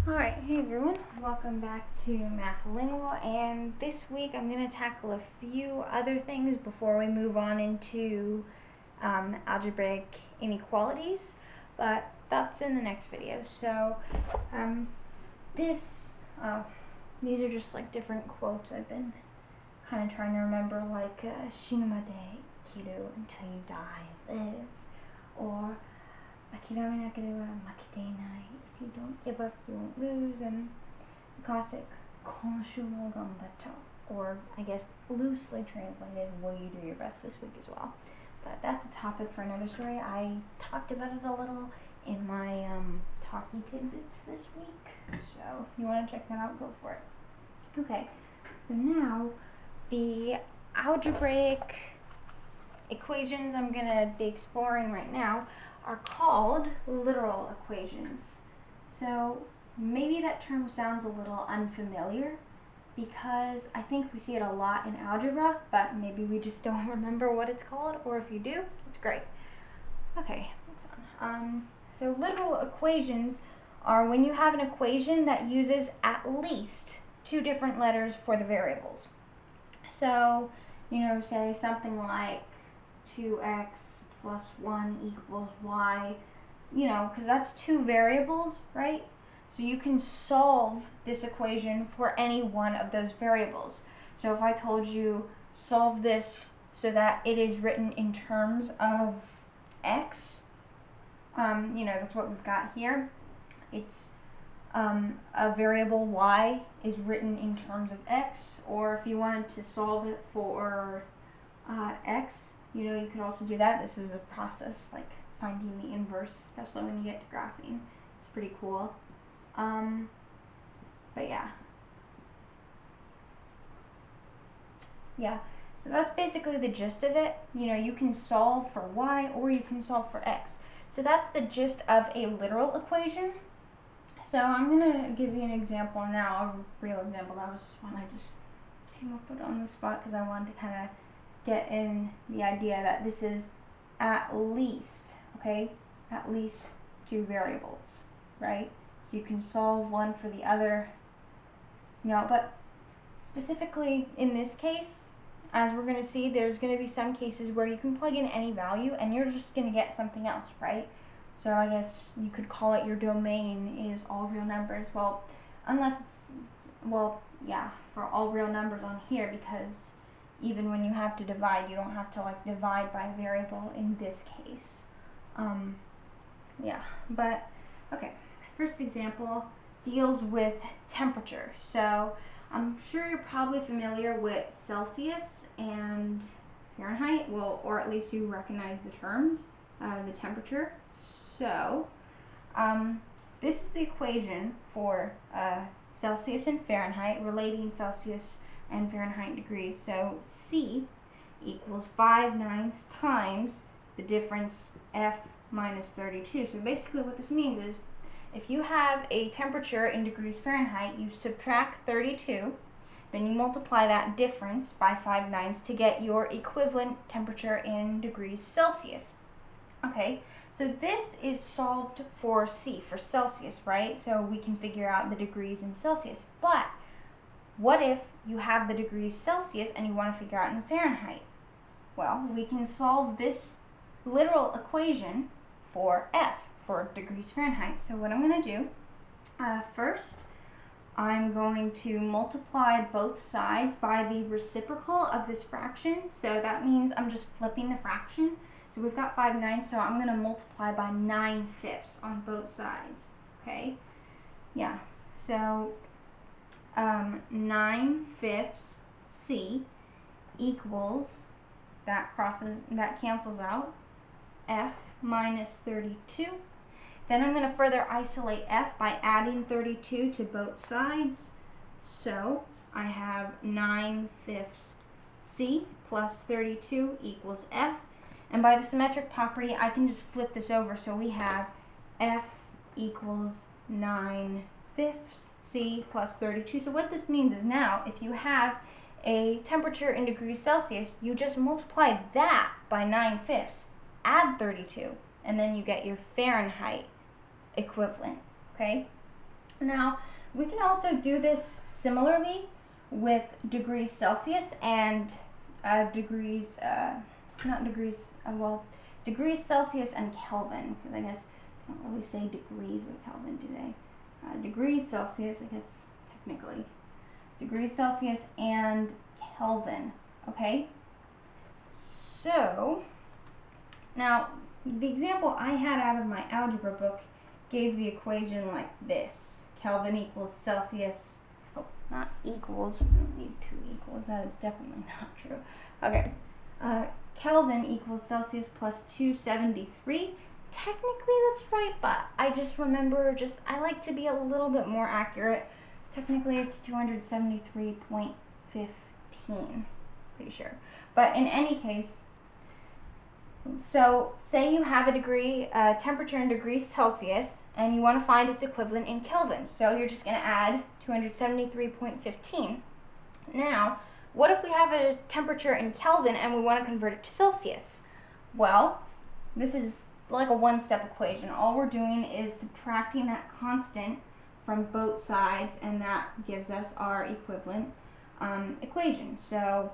Alright, hey everyone, welcome back to Mathelingual, and this week I'm going to tackle a few other things before we move on into algebraic inequalities, but that's in the next video. So these are just like different quotes I've been kind of trying to remember, like Shinumade Kiru until you die, live, or Akirame nakaru wa makite nai. If you don't give up, you won't lose. And the classic Konshu mo ganbacho, or I guess loosely translated, will you do your best this week as well? But that's a topic for another story. I talked about it a little in my talkie tidbits this week, so if you want to check that out, go for it. Okay, so now the algebraic equations I'm going to be exploring right now are called literal equations. So maybe that term sounds a little unfamiliar because I think we see it a lot in algebra, but maybe we just don't remember what it's called, or if you do, it's great. Okay, what's on? So literal equations are when you have an equation that uses at least two different letters for the variables. So, say something like 2x plus 1 equals y, because that's two variables, right? So you can solve this equation for any one of those variables. So if I told you solve this so that it is written in terms of x, that's what we've got here. It's a variable y is written in terms of x, or if you wanted to solve it for x, you could also do that. This is a process like finding the inverse, especially when you get to graphing. It's pretty cool. But yeah, so that's basically the gist of it. You can solve for y or you can solve for x. So that's the gist of a literal equation. So I'm going to give you an example now, a real example. That was just one I just came up with on the spot because I wanted to kind of get in the idea that this is at least, okay, at least two variables, right? So you can solve one for the other, but specifically in this case, as we're going to see, there's going to be some cases where you can plug in any value and you're just going to get something else, right? So I guess you could call it your domain is all real numbers. Well, unless it's, for all real numbers on here, because even when you have to divide, you don't have to divide by a variable in this case. But okay, first example deals with temperature. So I'm sure you're probably familiar with Celsius and Fahrenheit, or at least you recognize the terms, the temperature. So this is the equation for Celsius and Fahrenheit, relating Celsius and Fahrenheit degrees. So C equals 5/9 times the difference F minus 32. So basically what this means is if you have a temperature in degrees Fahrenheit, you subtract 32, then you multiply that difference by 5/9 to get your equivalent temperature in degrees Celsius. Okay, so this is solved for C, for Celsius, right? So we can figure out the degrees in Celsius. But what if you have the degrees Celsius and you want to figure out in Fahrenheit? Well, we can solve this literal equation for F, for degrees Fahrenheit. So what I'm going to do, first, I'm going to multiply both sides by the reciprocal of this fraction. So that means I'm just flipping the fraction. So we've got 5/9, so I'm going to multiply by 9/5 on both sides. Okay? Yeah. So 9/5 C equals, that cancels out, F minus 32. Then I'm going to further isolate F by adding 32 to both sides. So I have 9/5 C plus 32 equals F. And by the symmetric property, I can just flip this over. So we have F equals 9/5 C plus 32. So what this means is now, if you have a temperature in degrees Celsius, you just multiply that by 9/5, add 32, and then you get your Fahrenheit equivalent, okay? Now, we can also do this similarly with degrees Celsius and degrees Celsius and Kelvin, because I guess they don't really say degrees with Kelvin, do they? Degrees Celsius, I guess technically. Degrees Celsius and Kelvin, okay? So, now, the example I had out of my algebra book gave the equation like this. Kelvin equals Celsius, oh, not equals, we don't need two equals, that is definitely not true. Okay, Kelvin equals Celsius plus 273. Technically that's right, but I just remember, I like to be a little bit more accurate. Technically it's 273.15, pretty sure. But in any case, so say you have a degree, temperature in degrees Celsius, and you want to find its equivalent in Kelvin. So you're just going to add 273.15. Now, what if we have a temperature in Kelvin and we want to convert it to Celsius? Well, this is like a one-step equation. All we're doing is subtracting that constant from both sides, and that gives us our equivalent equation. So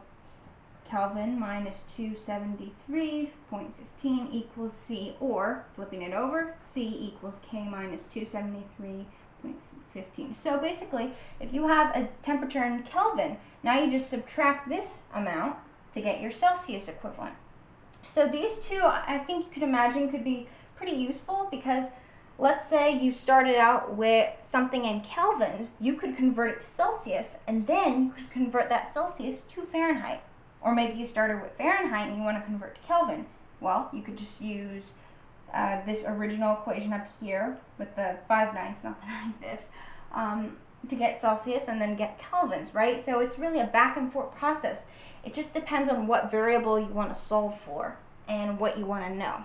Kelvin minus 273.15 equals C, or flipping it over, C equals K minus 273.15. So basically, if you have a temperature in Kelvin, now you just subtract this amount to get your Celsius equivalent. So these two, I think you could imagine, could be pretty useful, because let's say you started out with something in Kelvins, you could convert it to Celsius, and then you could convert that Celsius to Fahrenheit. Or maybe you started with Fahrenheit and you want to convert to Kelvin. Well, you could just use this original equation up here with the 5/9, not the 9/5, to get Celsius and then get Kelvins, right? So it's really a back and forth process. It just depends on what variable you want to solve for and what you want to know.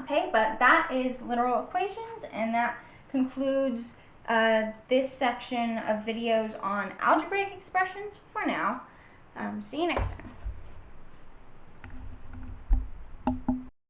Okay, but that is literal equations, and that concludes this section of videos on algebraic expressions for now. See you next time.